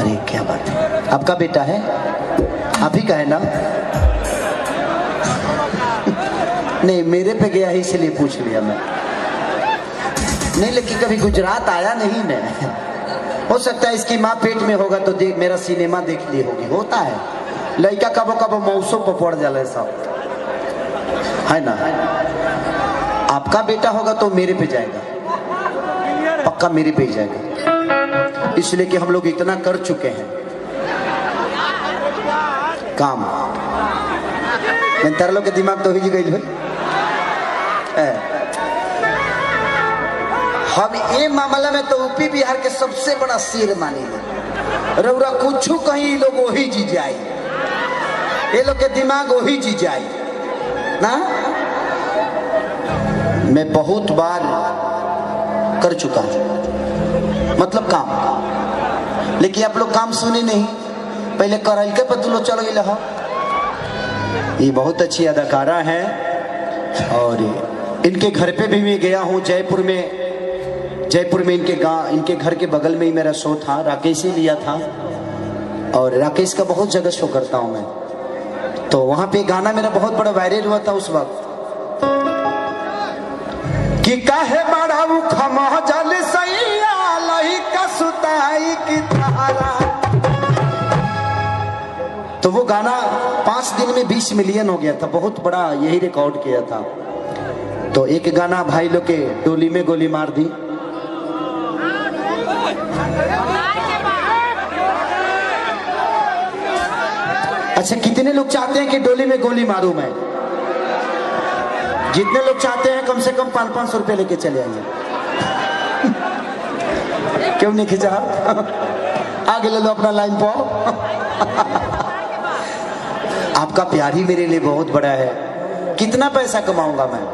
अरे क्या बात है, आपका बेटा है? आप ही का है ना? नहीं, मेरे पे गया है इसलिए पूछ लिया मैं। नहीं, लेकिन कभी गुजरात आया नहीं मैं। हो सकता है इसकी माँ पेट में होगा तो देख मेरा सिनेमा देख ली होगी। होता है, लड़का कबो कबो मौसों पर पड़ जाला सब, है ना? आपका बेटा होगा तो मेरे पे जाएगा, पक्का मेरे पे ही जाएगा, इसलिए कि हम लोग इतना कर चुके हैं काम। तार लोग के दिमाग तो ही गई भाई। हम ये मामला में तो यूपी बिहार के सबसे बड़ा शेर मानी रउरा, कुछ कहीं लोग वही जी जाए, ये लोग के दिमाग वही जी जाए ना। मैं बहुत बार कर चुका हूं, मतलब काम, लेकिन आप लोग काम सुने नहीं। पहले करल के पतुलो चल गई। ये बहुत अच्छी अदाकारा है और इनके घर पे भी मैं गया हूँ जयपुर में। जयपुर में इनके घर के बगल में ही मेरा शो था, राकेश ही लिया था और राकेश का बहुत जगह शो करता हूँ मैं। तो वहां पे गाना मेरा बहुत बड़ा वायरल हुआ था उस वक्त कि काहे बड़ाऊ खमा जल सैया लही का सुताई की तारा। तो वो गाना 5 दिन में 20 मिलियन हो गया था, बहुत बड़ा यही रिकॉर्ड किया था। तो एक गाना भाई लोग के डोली में गोली मार दी। अच्छा, कितने लोग चाहते हैं कि डोली में गोली मारूं मैं? जितने लोग चाहते हैं कम से कम 500-500 रुपए लेके चले आइए। क्यों नहीं खिंचा? आगे ले लो अपना लाइन पर। आपका प्यार ही मेरे लिए बहुत बड़ा है। कितना पैसा कमाऊंगा मैं?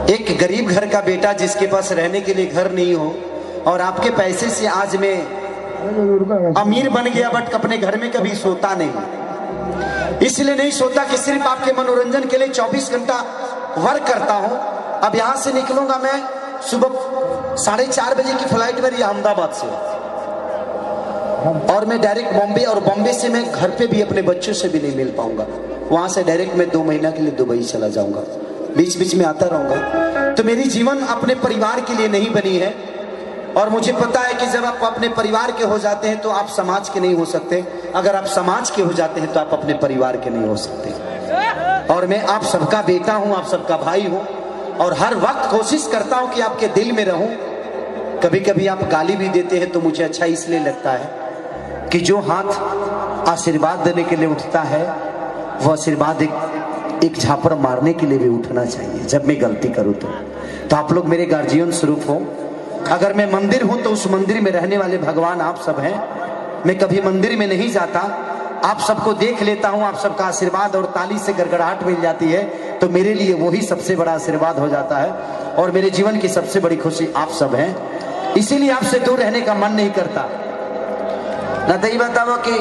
एक गरीब घर का बेटा जिसके पास रहने के लिए घर नहीं हो और आपके पैसे से आज मैं अमीर बन गया, बट अपने घर में कभी सोता नहीं। इसलिए नहीं सोता कि सिर्फ आपके मनोरंजन के लिए 24 घंटा वर्क करता हूं। अब यहां से निकलूंगा मैं सुबह 4:30 बजे की फ्लाइट मेरी अहमदाबाद से, और मैं डायरेक्ट बॉम्बे, और बॉम्बे से मैं घर पे भी अपने बच्चों से भी नहीं मिल पाऊंगा। वहां से डायरेक्ट मैं 2 महीना के लिए दुबई चला जाऊंगा, बीच बीच में आता रहूंगा। तो मेरी जीवन अपने परिवार के लिए नहीं बनी है, और मुझे पता है कि जब आप अपने परिवार के हो जाते हैं तो आप समाज के नहीं हो सकते। अगर आप समाज के हो जाते हैं तो आप अपने परिवार के नहीं हो सकते। और मैं आप सबका बेटा हूं, आप सबका भाई हूं, और हर वक्त कोशिश करता हूं कि आपके दिल में रहूं। कभी कभी आप गाली भी देते हैं तो मुझे अच्छा इसलिए लगता है कि जो हाथ आशीर्वाद देने के लिए उठता है वो आशीर्वाद एक झापड़ मारने के लिए भी उठना चाहिए जब मैं गलती करूं तो आप लोग मेरे गार्जियन स्वरूप हो। अगर मैं मंदिर हूं तो उस मंदिर में रहने वाले भगवान आप सब हैं। मैं कभी मंदिर में नहीं जाता, आप सबको देख लेता हूं, आप सबका आशीर्वाद और ताली से गड़गड़ाहट मिल जाती है, तो मेरे लिए वही सबसे बड़ा आशीर्वाद हो जाता है, और मेरे जीवन की सबसे बड़ी खुशी आप सब हैं। इसीलिए आपसे दूर रहने का मन नहीं करता। ना तो ये बताओ कि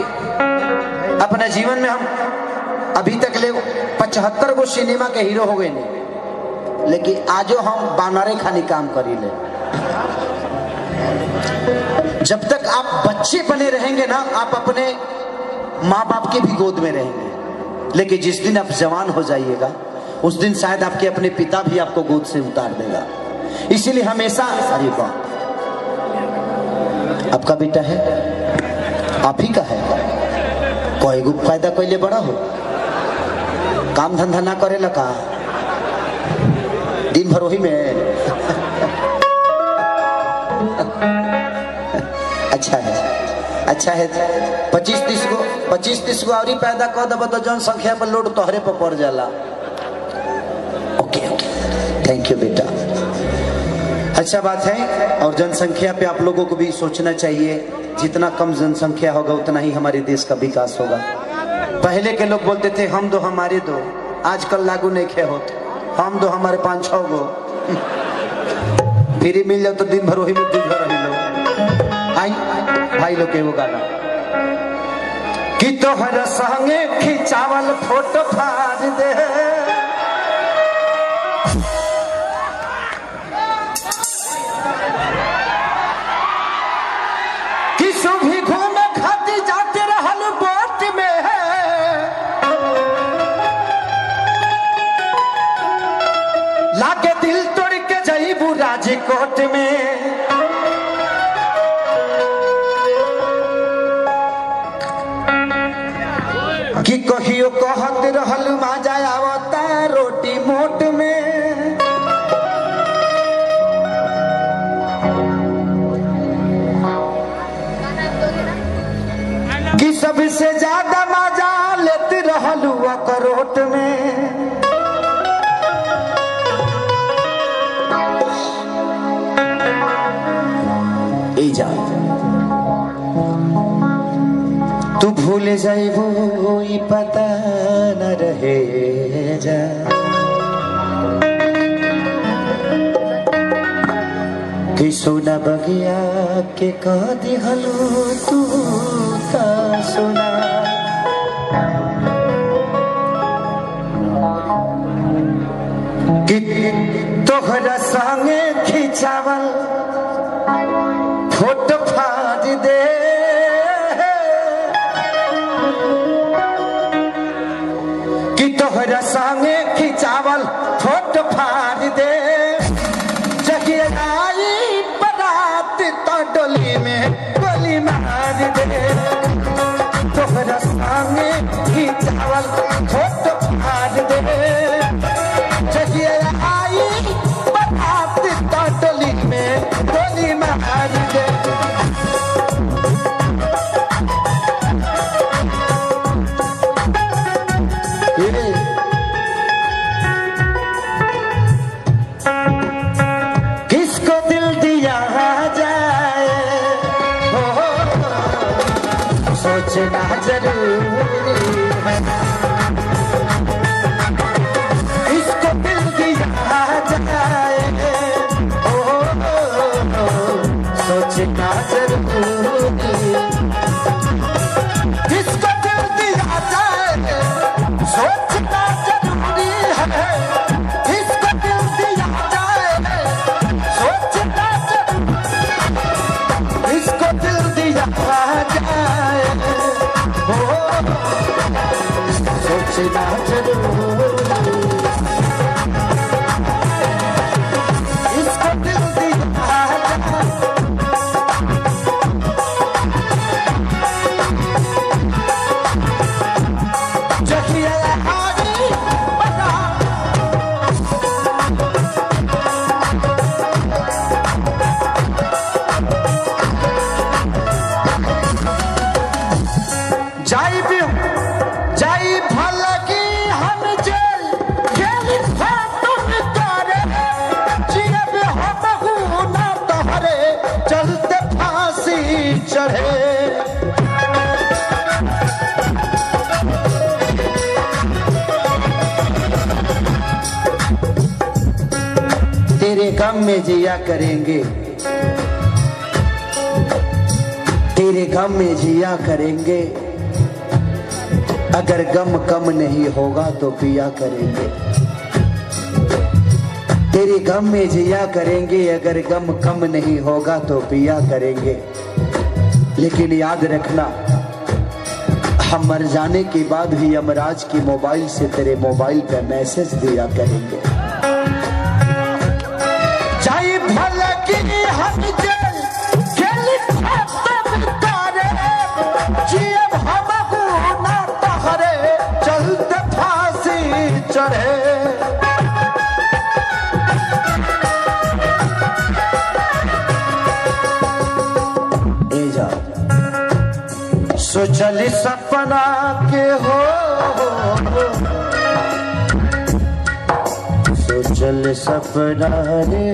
अपने जीवन में हम अभी तक ले 75 गो सिनेमा के हीरो हो गए नहीं, लेकिन आजो हम बानरे खानी काम करी ले। जब तक आप बच्चे बने रहेंगे ना, आप अपने माँ बाप के भी गोद में रहेंगे, लेकिन जिस दिन आप जवान हो जाइएगा उस दिन शायद आपके अपने पिता भी आपको गोद से उतार देगा। इसीलिए हमेशा, अरे वाह, आपका बेटा है, आप ही का है, कोई गो फायदा कोई ले बड़ा हो, काम धंधा ना करे लगा, दिन भर वही में। अच्छा है, अच्छा है। 25-30 गो और पैदा कर दब तो जनसंख्या पर लोड तोहरे पर पड़ जाला। ओके ओके, थैंक यू बेटा, अच्छा बात है। और जनसंख्या पे आप लोगों को भी सोचना चाहिए, जितना कम जनसंख्या होगा उतना ही हमारे देश का विकास होगा। पहले के लोग बोलते थे हम दो हमारे दो, आजकल लागू नहीं खे होते, हम दो हमारे 5-6 गो। फिर मिल जाओ तो दिन भर वही में दिन भर रही लो। आई भाई लोग के वो गाना कि तोहर संगे खिंचावल फोटो फाड़ दे, कि सुभी घूमे मोट में कि कहियो कहत रहल मजा आवता रोटी मोट में कि सबसे ज्यादा मजा लेते रहलू अखरोट में जा तू भूल जाइबो ई पता न रहे जा कि सोना बगिया के कह दिहलू तू का सोना कि तोहरा संगे खिंचावल फोटो फाड़ दे कि तोहरा संगे खिंचावल फोटो फाड़ दे जगिया आई बारात तो डोली में गोली मार दे तोहरा संगे खिंचावल फोटो फाड़ दे जगिया आई बारात तो डोली में गोली मार दे किसको दिल दिया जाए सोचना जरूरी है किसको दिल दिया जाए सोचना जरूरी किसको दिल दिया जाए सोचना जरूरी है किसको दिल दिया जाए सोचना जरूरी किसको दिल दिया जाए सोचना जरूरी किसको दिल दिया जाई भलगी हम जेल खेल फाटुन करे जियब हम ना तोहरे चलते फांसी चढ़े तेरे गम में जिया करेंगे तेरे गम में जिया करेंगे अगर गम कम नहीं होगा तो पिया करेंगे तेरे गम में जिया करेंगे अगर गम कम नहीं होगा तो पिया करेंगे लेकिन याद रखना हम मर जाने के बाद भी यमराज की मोबाइल से तेरे मोबाइल पे मैसेज दिया करेंगे चाहे भला की हम जेल खेल करे जियब हम ना तोहरे चलते फांसी चढ़े सोचल सपना के हो सोचल सपना रे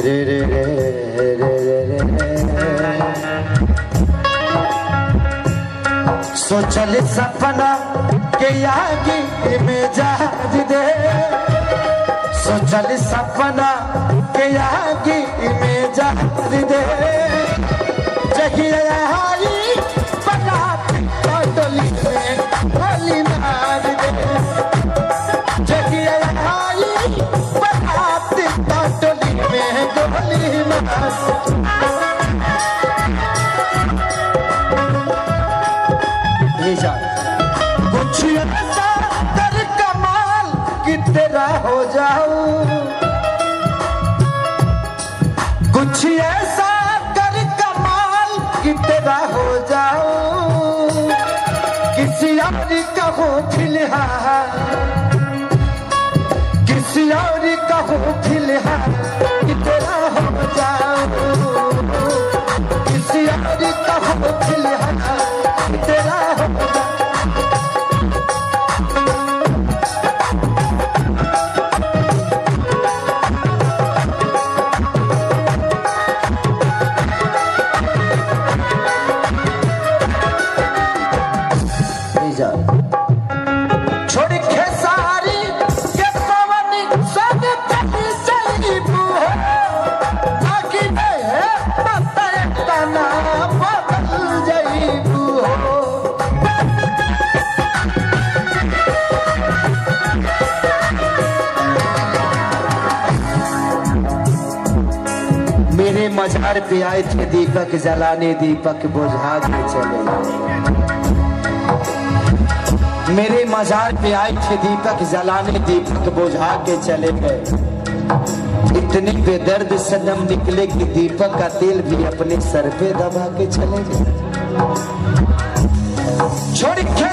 रे रे रे रे रे रे सोचल सपना के आगे में जाज दे सोचल सपना के आगे में जाज दे जगिया आई बारात डोली में गोली मार दे जगिया आई बारात डोली में गोली मार दे कुछ ऐसा कर कमाल कि तेरा हो जाऊं कुछ ऐसा कर कमाल कि तेरा हो जाओ, किसी और का हो फिलहाल, किसी और का हो फिलहाल कि तेरा हो जाओ, किसी और का हो फिलहाल कि तेरा हो जाओ। छोड़ खेसारी के पवन संग चली जाइबू हो, ताकि तना बदल जाइबू हो। मेरे मजार पे आए थे दीपक जलाने, दीपक बुझा के चले गए। मेरे मजार पे आए थे दीपक जलाने, दीपक बुझा के चले गए। इतने बेदर्द सनम निकले कि दीपक का तेल भी अपने सर पे दबा के चले गए। छोड़ के